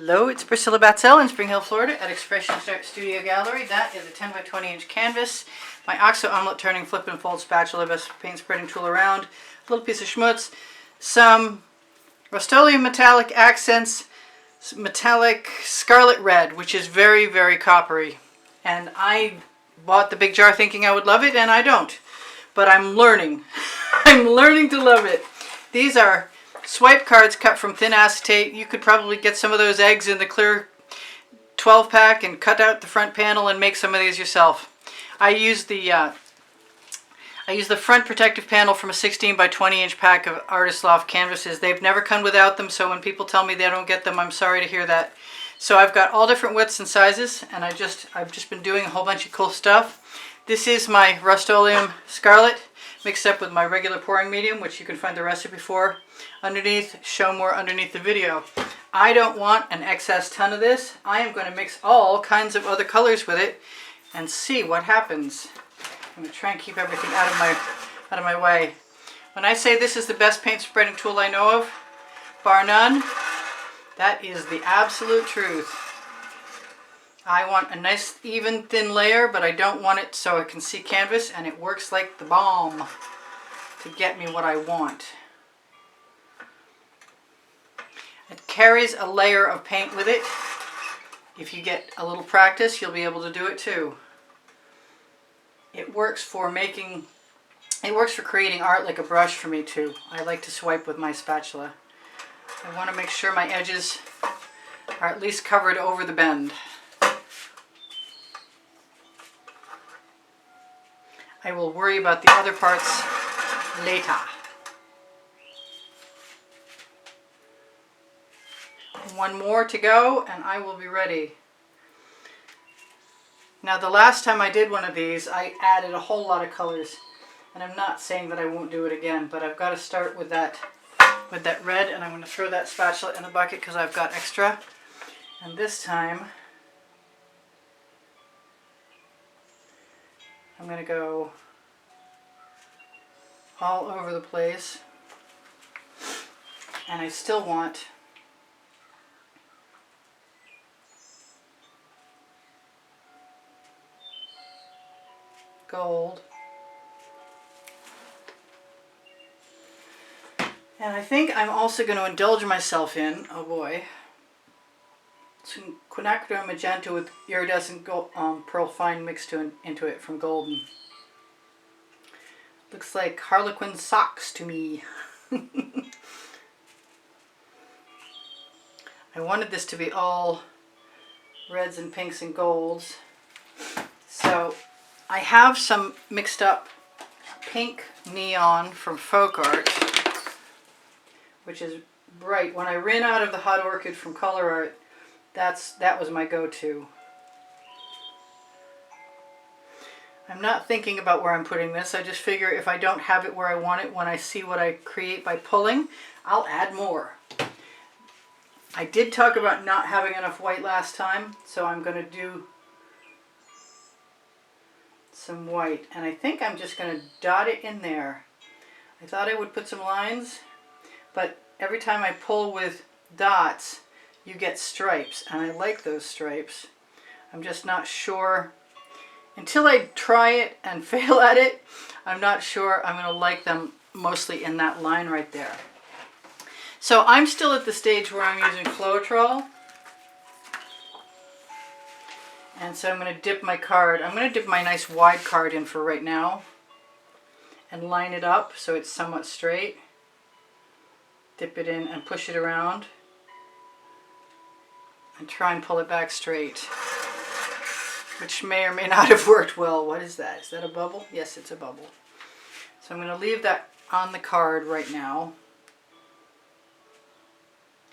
Hello, it's Priscilla Batzell in Spring Hill, Florida at Expressionist Studio Gallery. That is a 10 by 20 inch canvas. My OXO omelet turning flip and fold spatula, best paint spreading tool around, a little piece of schmutz, some Rust-Oleum metallic accents, metallic scarlet red, which is very, very coppery. And I bought the big jar thinking I would love it, and I don't. But I'm learning. I'm learning to love it. These are swipe cards cut from thin acetate. You could probably get some of those eggs in the clear 12 pack and cut out the front panel and make some of these yourself. I use the front protective panel from a 16 by 20 inch pack of Artist Loft canvases. They've never come without them, so when people tell me they don't get them, I'm sorry to hear that. So I've got all different widths and sizes, and I've just been doing a whole bunch of cool stuff. This is my Rust-Oleum Scarlet mixed up with my regular pouring medium, which you can find the recipe for underneath. Show more underneath the video. I don't want an excess ton of this. I am going to mix all kinds of other colors with it and see what happens. I'm going to try and keep everything out of my way. When I say this is the best paint spreading tool I know of, bar none, that is the absolute truth. I want a nice even thin layer, but I don't want it so I can see canvas, and it works like the bomb to get me what I want. It carries a layer of paint with it. If you get a little practice, you'll be able to do it too. It works for creating art like a brush for me too. I like to swipe with my spatula. I want to make sure my edges are at least covered over the bend. I will worry about the other parts later. One more to go and I will be ready. Now the last time I did one of these, I added a whole lot of colors. And I'm not saying that I won't do it again, but I've got to start with that red, and I'm going to throw that spatula in the bucket because I've got extra. And this time I'm going to go all over the place, and I still want gold. And I think I'm also going to indulge myself in, oh boy, some quinacridone magenta with iridescent gold, pearl fine mixed into it from Golden. Looks like Harlequin socks to me. I wanted this to be all reds and pinks and golds. So I have some mixed up pink neon from Folk Art, which is bright. When I ran out of the Hot Orchid from Color Art, that was my go-to. I'm not thinking about where I'm putting this. I just figure if I don't have it where I want it, when I see what I create by pulling, I'll add more. I did talk about not having enough white last time, so I'm going to do some white. And I think I'm just going to dot it in there. I thought I would put some lines, but every time I pull with dots, you get stripes, and I like those stripes. I'm just not sure. Until I try it and fail at it, I'm not sure I'm going to like them mostly in that line right there. So I'm still at the stage where I'm using Floetrol. And so I'm going to dip my card. I'm going to dip my nice wide card in for right now and line it up so it's somewhat straight. Dip it in and push it around and try and pull it back straight, which may or may not have worked well. What is that? Is that a bubble? Yes, it's a bubble. So I'm going to leave that on the card right now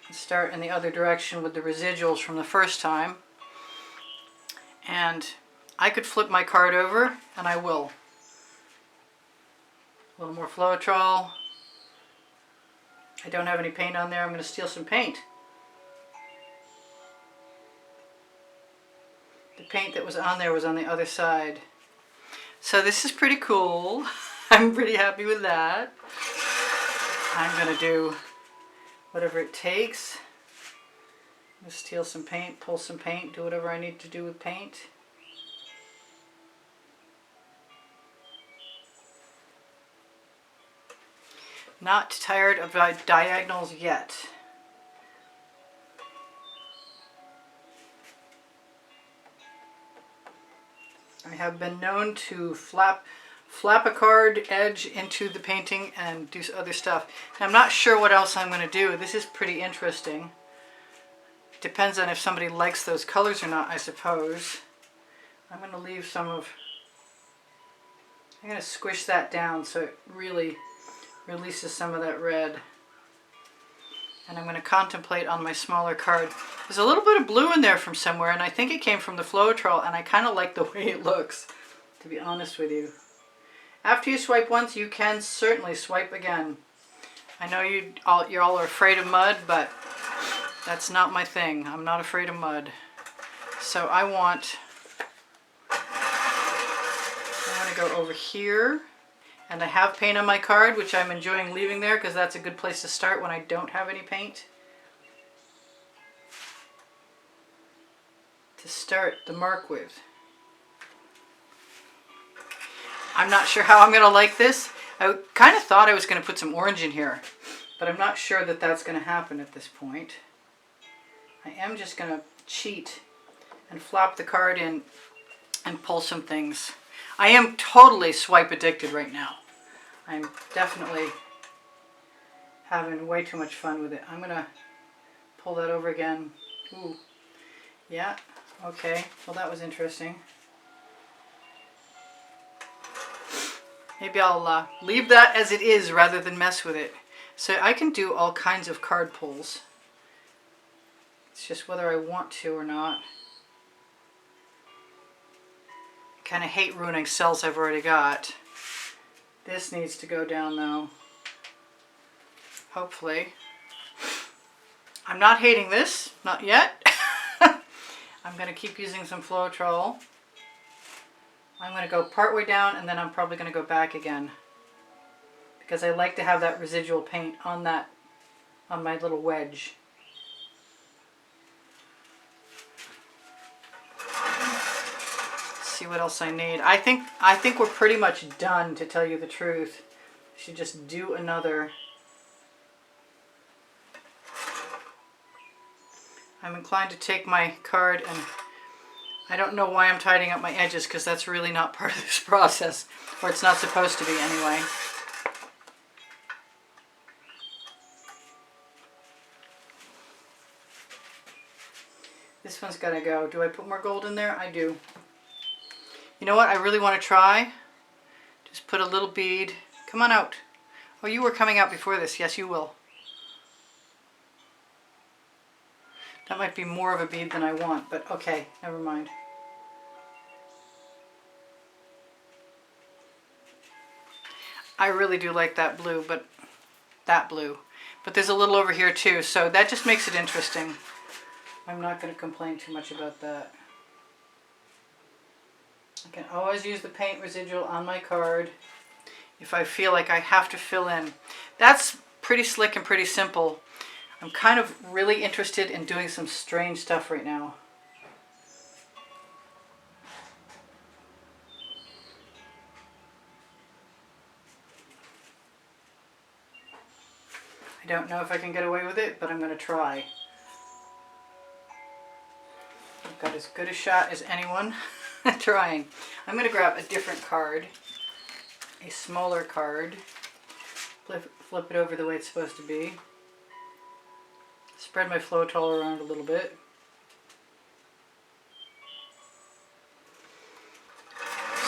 and start in the other direction with the residuals from the first time. And I could flip my card over, and I will. A little more Floetrol. I don't have any paint on there. I'm going to steal some paint. The paint that was on there was on the other side. So this is pretty cool. I'm pretty happy with that. I'm going to do whatever it takes. Steal some paint, pull some paint, do whatever I need to do with paint. Not tired of diagonals yet. I have been known to flap a card edge into the painting and do other stuff. Now, I'm not sure what else I'm going to do. This is pretty interesting. Depends on if somebody likes those colors or not, I suppose. I'm going to leave some of... I'm going to squish that down so it really releases some of that red. And I'm going to contemplate on my smaller card. There's a little bit of blue in there from somewhere, and I think it came from the Floetrol, and I kind of like the way it looks, to be honest with you. After you swipe once, you can certainly swipe again. I know you all are afraid of mud, but that's not my thing. I'm not afraid of mud. So I want to go over here, and I have paint on my card, which I'm enjoying leaving there because that's a good place to start when I don't have any paint. To start the mark with. I'm not sure how I'm going to like this. I kind of thought I was going to put some orange in here, but I'm not sure that that's going to happen at this point. I am just going to cheat and flop the card in and pull some things. I am totally swipe addicted right now. I'm definitely having way too much fun with it. I'm going to pull that over again. Ooh. Yeah, okay. Well, that was interesting. Maybe I'll leave that as it is rather than mess with it. So I can do all kinds of card pulls. It's just whether I want to or not. I kind of hate ruining cells I've already got. This needs to go down though. Hopefully. I'm not hating this, not yet. I'm going to keep using some Floetrol. I'm going to go part way down and then I'm probably going to go back again. Because I like to have that residual paint on my little wedge. Let's see what else I need. I think we're pretty much done, to tell you the truth. I should just do another. I'm inclined to take my card and I don't know why I'm tidying up my edges because that's really not part of this process, or it's not supposed to be anyway. This one's got to go. Do I put more gold in there? I do. You know what I really want to try? Just put a little bead. Come on out. Oh, you were coming out before this. Yes, you will. That might be more of a bead than I want, but okay, never mind. I really do like that blue, but there's a little over here too, so that just makes it interesting. I'm not going to complain too much about that. I can always use the paint residual on my card if I feel like I have to fill in. That's pretty slick and pretty simple. I'm kind of really interested in doing some strange stuff right now. I don't know if I can get away with it, but I'm going to try. I've got as good a shot as anyone trying. I'm going to grab a different card, a smaller card, flip it over the way it's supposed to be. Spread my Floetrol around a little bit.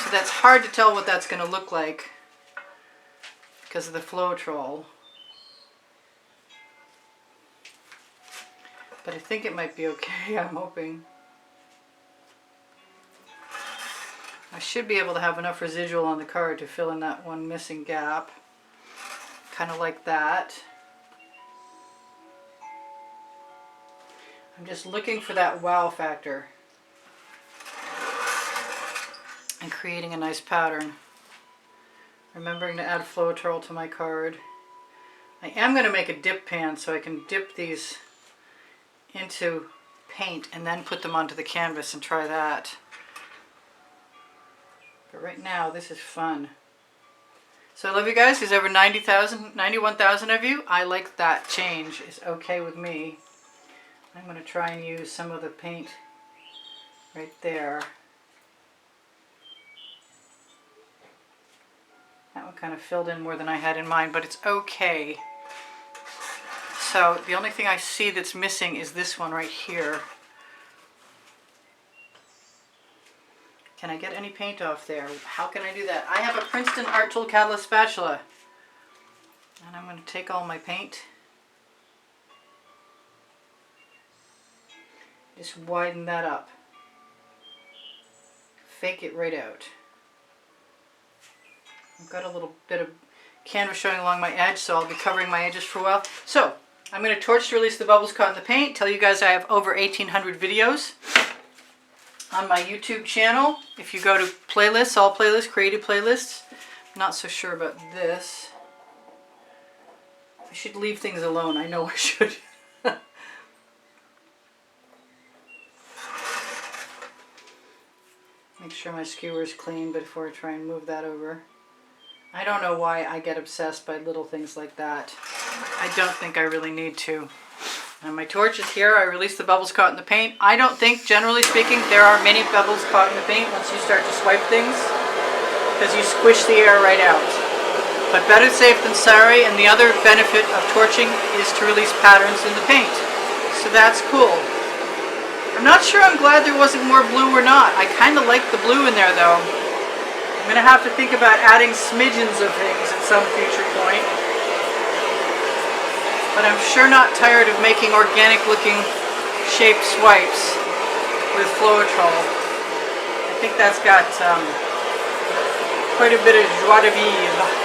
So that's hard to tell what that's going to look like because of the Floetrol. But I think it might be okay, I'm hoping. I should be able to have enough residual on the card to fill in that one missing gap. Kind of like that. I'm just looking for that wow factor and creating a nice pattern. Remembering to add Floetrol to my card. I am going to make a dip pan so I can dip these into paint and then put them onto the canvas and try that. But right now, this is fun. So I love you guys. There's over 91,000 of you. I like that change. It's okay with me. I'm going to try and use some of the paint right there. That one kind of filled in more than I had in mind, but it's okay. So the only thing I see that's missing is this one right here. Can I get any paint off there? How can I do that? I have a Princeton Art Tool Catalyst spatula. And I'm going to take all my paint. Just widen that up. Fake it right out. I've got a little bit of canvas showing along my edge, so I'll be covering my edges for a while. So, I'm going to torch to release the bubbles caught in the paint. Tell you guys I have over 1,800 videos on my YouTube channel. If you go to playlists, all playlists, creative playlists. I'm not so sure about this. I should leave things alone. I know I should. Make sure my skewer is clean before I try and move that over. I don't know why I get obsessed by little things like that. I don't think I really need to. And my torch is here. I release the bubbles caught in the paint. I don't think, generally speaking, there are many bubbles caught in the paint once you start to swipe things, because you squish the air right out. But better safe than sorry, and the other benefit of torching is to release patterns in the paint. So that's cool. I'm not sure I'm glad there wasn't more blue or not. I kind of like the blue in there though. I'm going to have to think about adding smidgens of things at some future point. But I'm sure not tired of making organic looking shaped swipes with Floetrol. I think that's got quite a bit of joie de vivre.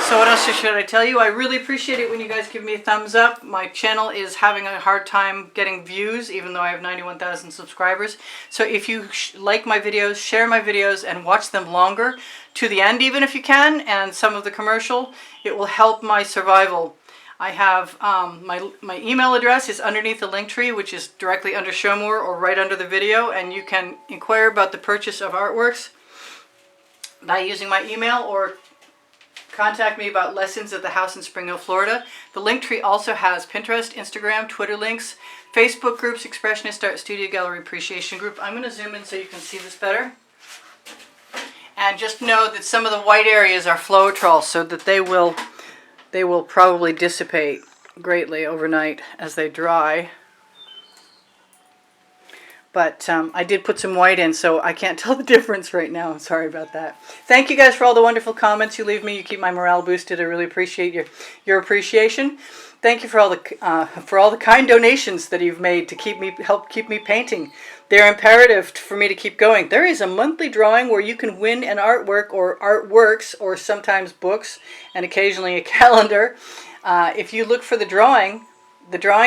So what else should I tell you? I really appreciate it when you guys give me a thumbs up. My channel is having a hard time getting views, even though I have 91,000 subscribers. So if you like my videos, share my videos, and watch them longer, to the end even if you can, and some of the commercial, it will help my survival. I have my email address is underneath the link tree, which is directly under Show More or right under the video, and you can inquire about the purchase of artworks by using my email or contact me about lessons at the house in Spring Hill, Florida. The link tree also has Pinterest, Instagram, Twitter links, Facebook groups, Expressionist Art Studio Gallery Appreciation Group. I'm going to zoom in so you can see this better. And just know that some of the white areas are Floetrol, so that they will probably dissipate greatly overnight as they dry. But I did put some white in, so I can't tell the difference right now. I'm sorry about that. Thank you guys for all the wonderful comments you leave me. You keep my morale boosted. I really appreciate your appreciation. Thank you for all the kind donations that you've made to help keep me painting. They're imperative for me to keep going. There is a monthly drawing where you can win an artwork or artworks or sometimes books and occasionally a calendar. If you look for the drawing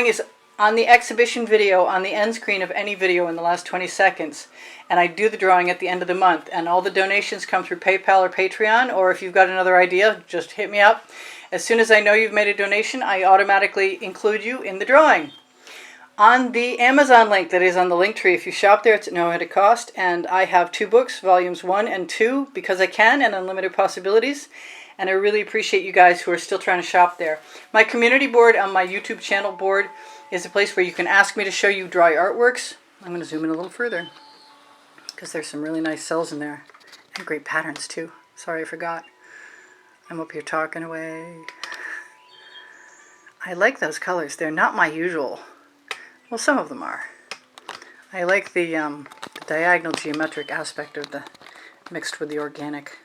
is on the exhibition video on the end screen of any video in the last 20 seconds. And I do the drawing at the end of the month. And all the donations come through PayPal or Patreon, or if you've got another idea, just hit me up. As soon as I know you've made a donation, I automatically include you in the drawing. On the Amazon link that is on the link tree, if you shop there, it's at no added cost. And I have 2 books, volumes 1 and 2, because I can, and Unlimited Possibilities. And I really appreciate you guys who are still trying to shop there. My community board on my YouTube channel board is a place where you can ask me to show you dry artworks. I'm going to zoom in a little further because there's some really nice cells in there and great patterns too. Sorry, I forgot. I'm up here talking away. I like those colors. They're not my usual. Well, some of them are. I like the diagonal geometric aspect of the mixed with the organic.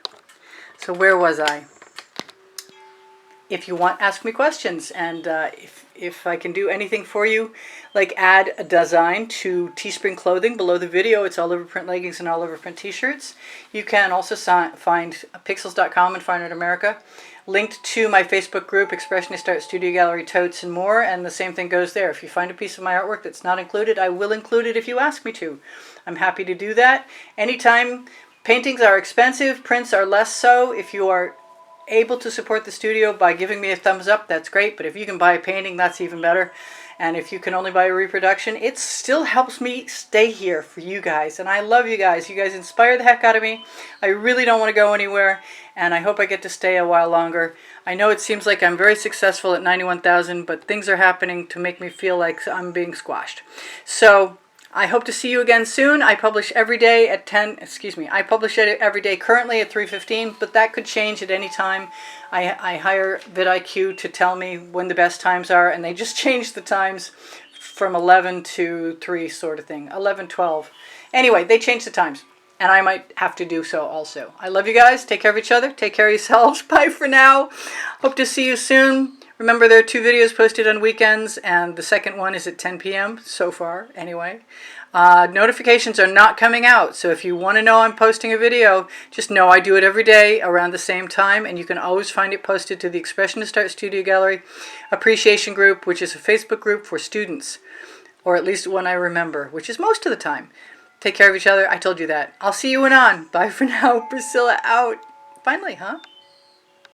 So where was I? If you want, ask me questions, and if I can do anything for you, like add a design to Teespring clothing below the video. It's all over print leggings and all over print t-shirts. You can also find pixels.com and Fine Art America, linked to my Facebook group, Expressionist Art Studio Gallery, totes, and more, and the same thing goes there. If you find a piece of my artwork that's not included, I will include it if you ask me to. I'm happy to do that. Anytime. Paintings are expensive, prints are less so. If you are able to support the studio by giving me a thumbs up, that's great, but if you can buy a painting, that's even better. And if you can only buy a reproduction, it still helps me stay here for you guys. And I love you guys. You guys inspire the heck out of me. I really don't want to go anywhere, and I hope I get to stay a while longer. I know it seems like I'm very successful at 91,000, but things are happening to make me feel like I'm being squashed. So I hope to see you again soon. I publish every day at 10, I publish it every day currently at 3:15, but that could change at any time. I hire vidIQ to tell me when the best times are, and they just changed the times from 11 to 3 sort of thing, 11, 12. Anyway, they changed the times, and I might have to do so also. I love you guys. Take care of each other. Take care of yourselves. Bye for now. Hope to see you soon. Remember, there are 2 videos posted on weekends, and the second one is at 10 p.m. so far, anyway. Notifications are not coming out, so if you want to know I'm posting a video, just know I do it every day around the same time, and you can always find it posted to the Expressionist Art Studio Gallery Appreciation Group, which is a Facebook group for students, or at least one I remember, which is most of the time. Take care of each other. I told you that. I'll see you on. Bye for now. Priscilla out. Finally, huh?